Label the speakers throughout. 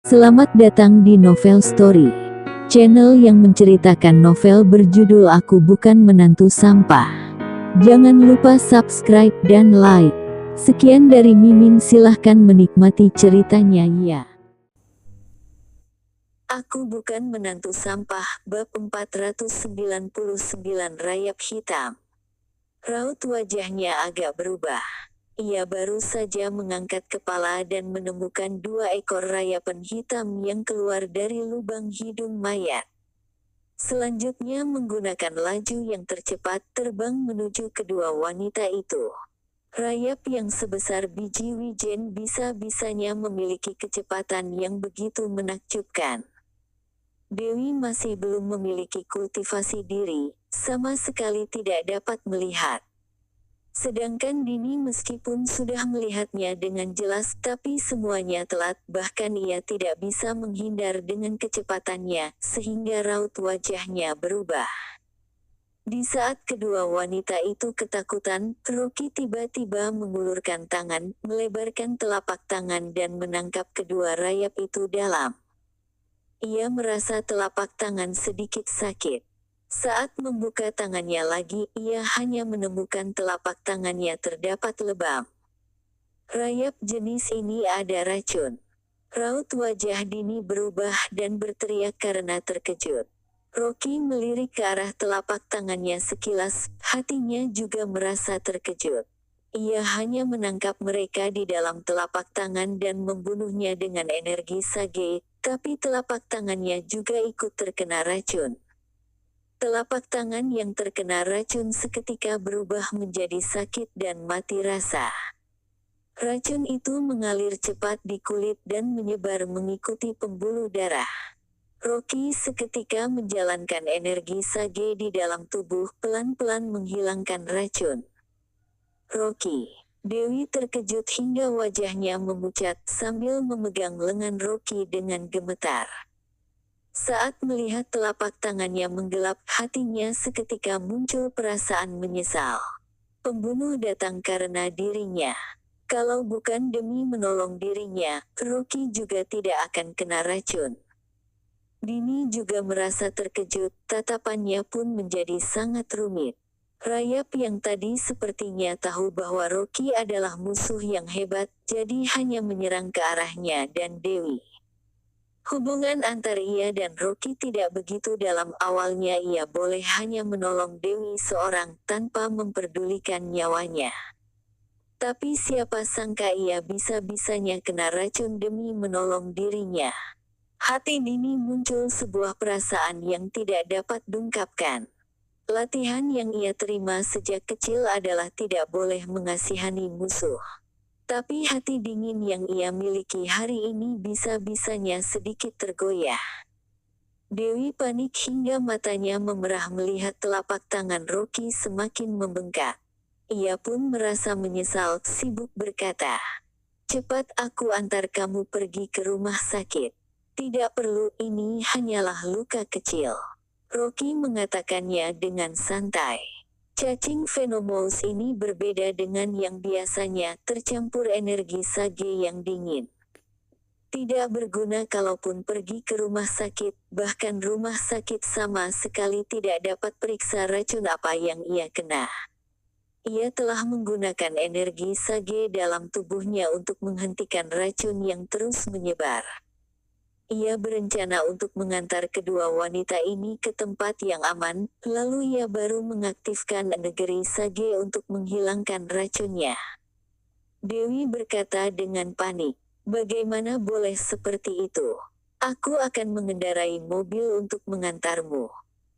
Speaker 1: Selamat datang di Novel Story, channel yang menceritakan novel berjudul Aku Bukan Menantu Sampah. Jangan lupa subscribe dan like. Sekian dari Mimin, silahkan menikmati ceritanya ya. Aku Bukan Menantu Sampah, bab 499 Rayap Hitam. Raut wajahnya agak berubah. Ia baru saja mengangkat kepala dan menemukan 2 ekor rayapan hitam yang keluar dari lubang hidung mayat. Selanjutnya menggunakan laju yang tercepat terbang menuju kedua wanita itu. Rayap yang sebesar biji wijen bisa-bisanya memiliki kecepatan yang begitu menakjubkan. Dewi masih belum memiliki kultivasi diri, sama sekali tidak dapat melihat. Sedangkan Dini meskipun sudah melihatnya dengan jelas tapi semuanya telat, bahkan ia tidak bisa menghindar dengan kecepatannya, sehingga raut wajahnya berubah. Di saat kedua wanita itu ketakutan, Rocky tiba-tiba mengulurkan tangan, melebarkan telapak tangan dan menangkap kedua rayap itu dalam. Ia merasa telapak tangan sedikit sakit. Saat membuka tangannya lagi, ia hanya menemukan telapak tangannya terdapat lebam. Rayap jenis ini ada racun. Raut wajah Dini berubah dan berteriak karena terkejut. Rocky melirik ke arah telapak tangannya sekilas, hatinya juga merasa terkejut. Ia hanya menangkap mereka di dalam telapak tangan dan membunuhnya dengan energi sage, tapi telapak tangannya juga ikut terkena racun. Telapak tangan yang terkena racun seketika berubah menjadi sakit dan mati rasa. Racun itu mengalir cepat di kulit dan menyebar mengikuti pembuluh darah. Rocky seketika menjalankan energi sage di dalam tubuh, pelan-pelan menghilangkan racun. Rocky. Dewi terkejut hingga wajahnya memucat sambil memegang lengan Rocky dengan gemetar. Saat melihat telapak tangannya menggelap, hatinya seketika muncul perasaan menyesal. Pembunuh datang karena dirinya. Kalau bukan demi menolong dirinya, Rocky juga tidak akan kena racun. Dini juga merasa terkejut, tatapannya pun menjadi sangat rumit. Rayap yang tadi sepertinya tahu bahwa Rocky adalah musuh yang hebat, jadi hanya menyerang ke arahnya dan Dewi. Hubungan antar ia dan Rocky tidak begitu dalam. Awalnya ia boleh hanya menolong Dewi seorang, tanpa memperdulikan nyawanya. Tapi siapa sangka ia bisa-bisanya kena racun demi menolong dirinya. Hati Dini muncul sebuah perasaan yang tidak dapat diungkapkan. Latihan yang ia terima sejak kecil adalah tidak boleh mengasihani musuh. Tapi hati dingin yang ia miliki hari ini bisa-bisanya sedikit tergoyah. Dewi panik hingga matanya memerah melihat telapak tangan Rocky semakin membengkak. Ia pun merasa menyesal, sibuk berkata, "Cepat aku antar kamu pergi ke rumah sakit." "Tidak perlu, ini hanyalah luka kecil." Rocky mengatakannya dengan santai. Cacing Venomous ini berbeda dengan yang biasanya, tercampur energi sage yang dingin. Tidak berguna kalaupun pergi ke rumah sakit, bahkan rumah sakit sama sekali tidak dapat periksa racun apa yang ia kena. Ia telah menggunakan energi sage dalam tubuhnya untuk menghentikan racun yang terus menyebar. Ia berencana untuk mengantar kedua wanita ini ke tempat yang aman, lalu ia baru mengaktifkan negeri sage untuk menghilangkan racunnya. Dewi berkata dengan panik, "Bagaimana boleh seperti itu? Aku akan mengendarai mobil untuk mengantarmu."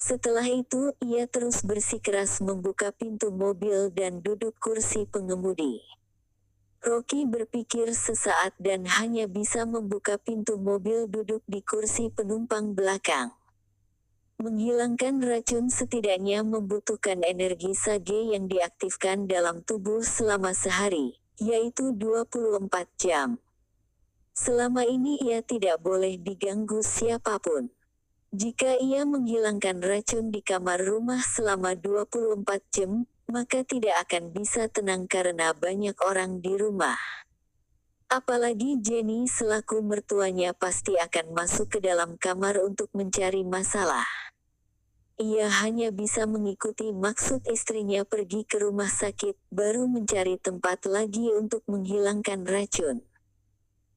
Speaker 1: Setelah itu, ia terus bersikeras membuka pintu mobil dan duduk kursi pengemudi. Rocky berpikir sesaat dan hanya bisa membuka pintu mobil duduk di kursi penumpang belakang. Menghilangkan racun setidaknya membutuhkan energi sage yang diaktifkan dalam tubuh selama sehari, yaitu 24 jam. Selama ini ia tidak boleh diganggu siapapun. Jika ia menghilangkan racun di kamar rumah selama 24 jam, maka tidak akan bisa tenang karena banyak orang di rumah. Apalagi Jenny selaku mertuanya pasti akan masuk ke dalam kamar untuk mencari masalah. Ia hanya bisa mengikuti maksud istrinya pergi ke rumah sakit, baru mencari tempat lagi untuk menghilangkan racun.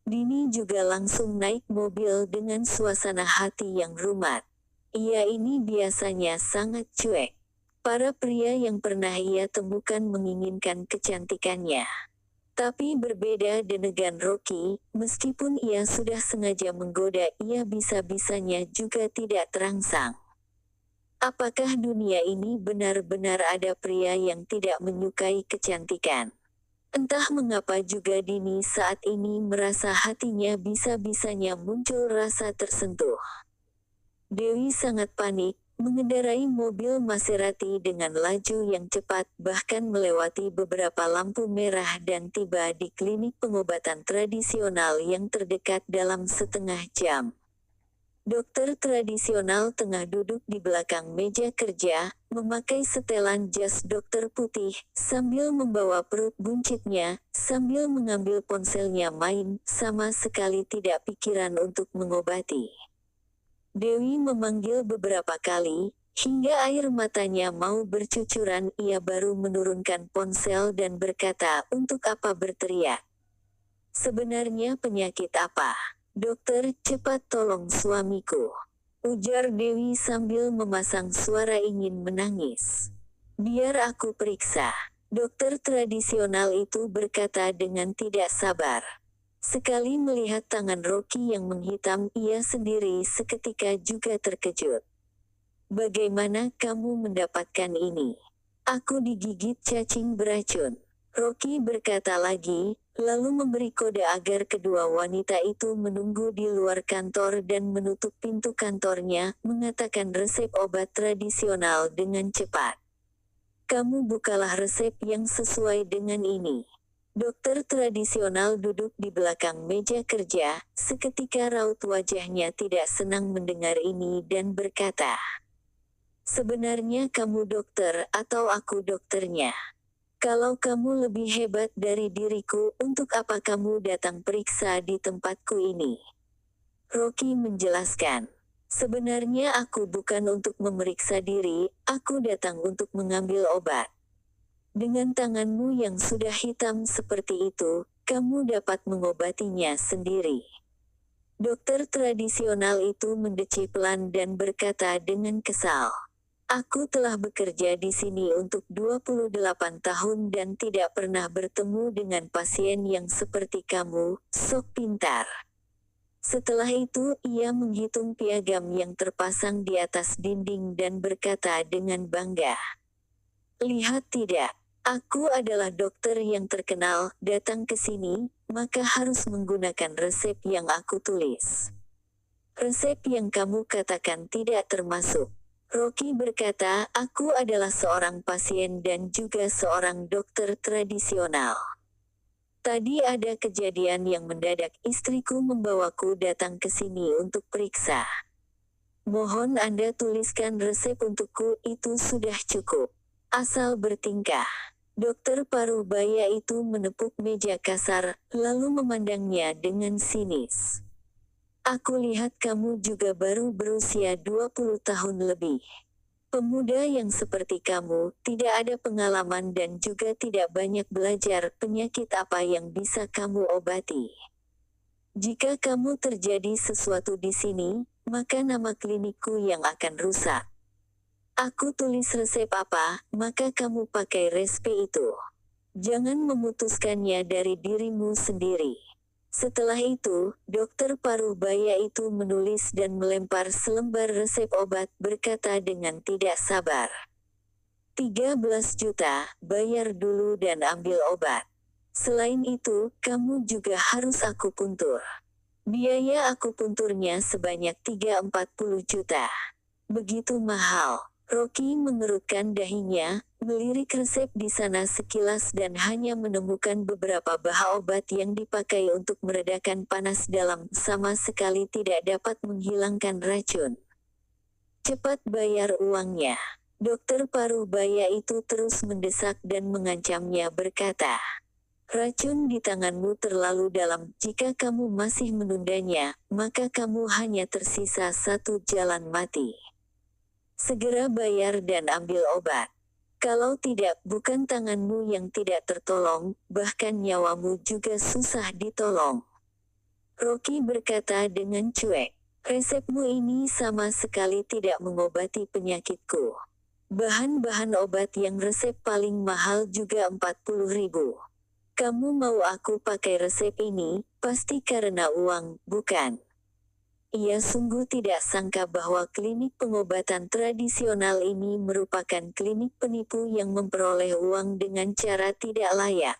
Speaker 1: Dini juga langsung naik mobil dengan suasana hati yang rumat. Ia ini biasanya sangat cuek. Para pria yang pernah ia temukan menginginkan kecantikannya. Tapi berbeda dengan Rocky, meskipun ia sudah sengaja menggoda, ia bisa-bisanya juga tidak terangsang. Apakah dunia ini benar-benar ada pria yang tidak menyukai kecantikan? Entah mengapa juga Dini saat ini merasa hatinya bisa-bisanya muncul rasa tersentuh. Dewi sangat panik, mengendarai mobil Maserati dengan laju yang cepat, bahkan melewati beberapa lampu merah dan tiba di klinik pengobatan tradisional yang terdekat dalam setengah jam. Dokter tradisional tengah duduk di belakang meja kerja, memakai setelan jas dokter putih, sambil membawa perut buncitnya, sambil mengambil ponselnya main, sama sekali tidak pikiran untuk mengobati. Dewi memanggil beberapa kali, hingga air matanya mau bercucuran. Ia baru menurunkan ponsel dan berkata, "Untuk apa berteriak? Sebenarnya penyakit apa? Dokter, cepat tolong suamiku," ujar Dewi sambil memasang suara ingin menangis. "Biar aku periksa." Dokter tradisional itu berkata dengan tidak sabar. Sekali melihat tangan Rocky yang menghitam, ia sendiri seketika juga terkejut. "Bagaimana kamu mendapatkan ini?" "Aku digigit cacing beracun," Rocky berkata lagi, lalu memberi kode agar kedua wanita itu menunggu di luar kantor dan menutup pintu kantornya, mengatakan resep obat tradisional dengan cepat. "Kamu bukalah resep yang sesuai dengan ini." Dokter tradisional duduk di belakang meja kerja, seketika raut wajahnya tidak senang mendengar ini dan berkata, "Sebenarnya kamu dokter atau aku dokternya? Kalau kamu lebih hebat dari diriku, untuk apa kamu datang periksa di tempatku ini?" Rocky menjelaskan, "Sebenarnya aku bukan untuk memeriksa diri, aku datang untuk mengambil obat. Dengan tanganmu yang sudah hitam seperti itu, kamu dapat mengobatinya sendiri." Dokter tradisional itu mendecil pelan dan berkata dengan kesal, "Aku telah bekerja di sini untuk 28 tahun dan tidak pernah bertemu dengan pasien yang seperti kamu, sok pintar." Setelah itu ia menghitung piagam yang terpasang di atas dinding dan berkata dengan bangga, "Lihat tidak? Aku adalah dokter yang terkenal, datang ke sini, maka harus menggunakan resep yang aku tulis. Resep yang kamu katakan tidak termasuk." Rocky berkata, "Aku adalah seorang pasien dan juga seorang dokter tradisional. Tadi ada kejadian yang mendadak, istriku membawaku datang ke sini untuk periksa. Mohon Anda tuliskan resep untukku, itu sudah cukup. Asal bertingkah." Dokter Parubaya itu menepuk meja kasar, lalu memandangnya dengan sinis. "Aku lihat kamu juga baru berusia 20 tahun lebih. Pemuda yang seperti kamu, tidak ada pengalaman dan juga tidak banyak belajar. Penyakit apa yang bisa kamu obati? Jika kamu terjadi sesuatu di sini, maka nama klinikku yang akan rusak. Aku tulis resep apa, maka kamu pakai resep itu. Jangan memutuskannya dari dirimu sendiri." Setelah itu, dokter Parubaya itu menulis dan melempar selembar resep obat, berkata dengan tidak sabar, 13 juta, bayar dulu dan ambil obat. Selain itu, kamu juga harus akupuntur. Biaya akupunturnya sebanyak 340 juta. Begitu mahal. Rocky mengerutkan dahinya, melirik resep di sana sekilas dan hanya menemukan beberapa bahan obat yang dipakai untuk meredakan panas dalam, sama sekali tidak dapat menghilangkan racun. "Cepat bayar uangnya." Dokter Parubaya itu terus mendesak dan mengancamnya berkata, Racun di tanganmu terlalu dalam. Jika kamu masih menundanya, maka kamu hanya tersisa satu jalan mati. Segera bayar dan ambil obat. Kalau tidak, bukan tanganmu yang tidak tertolong, bahkan nyawamu juga susah ditolong. Rocky berkata dengan cuek. Resepmu ini sama sekali tidak mengobati penyakitku. Bahan-bahan obat yang resep paling mahal juga 40.000. Kamu mau aku pakai resep ini, pasti karena uang, bukan? Ia sungguh tidak sangka bahwa klinik pengobatan tradisional ini merupakan klinik penipu yang memperoleh uang dengan cara tidak layak.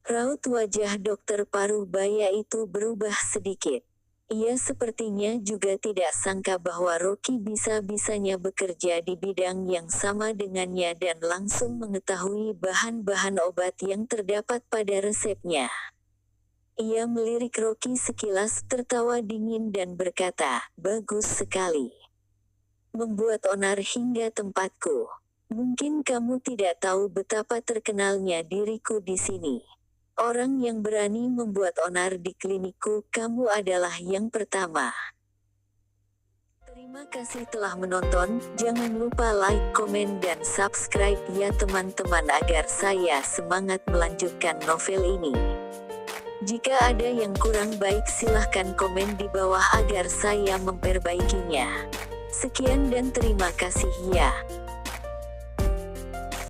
Speaker 1: Raut wajah dokter paruh baya itu berubah sedikit. Ia sepertinya juga tidak sangka bahwa Rocky bisa-bisanya bekerja di bidang yang sama dengannya dan langsung mengetahui bahan-bahan obat yang terdapat pada resepnya. Ia melirik Rocky sekilas, tertawa dingin dan berkata, "Bagus sekali. Membuat onar hingga tempatku. Mungkin kamu tidak tahu betapa terkenalnya diriku di sini. Orang yang berani membuat onar di klinikku, kamu adalah yang pertama." Terima kasih telah menonton, jangan lupa like, komen dan subscribe ya teman-teman agar saya semangat melanjutkan novel ini. Jika ada yang kurang baik silahkan komen di bawah agar saya memperbaikinya. Sekian dan terima kasih ya.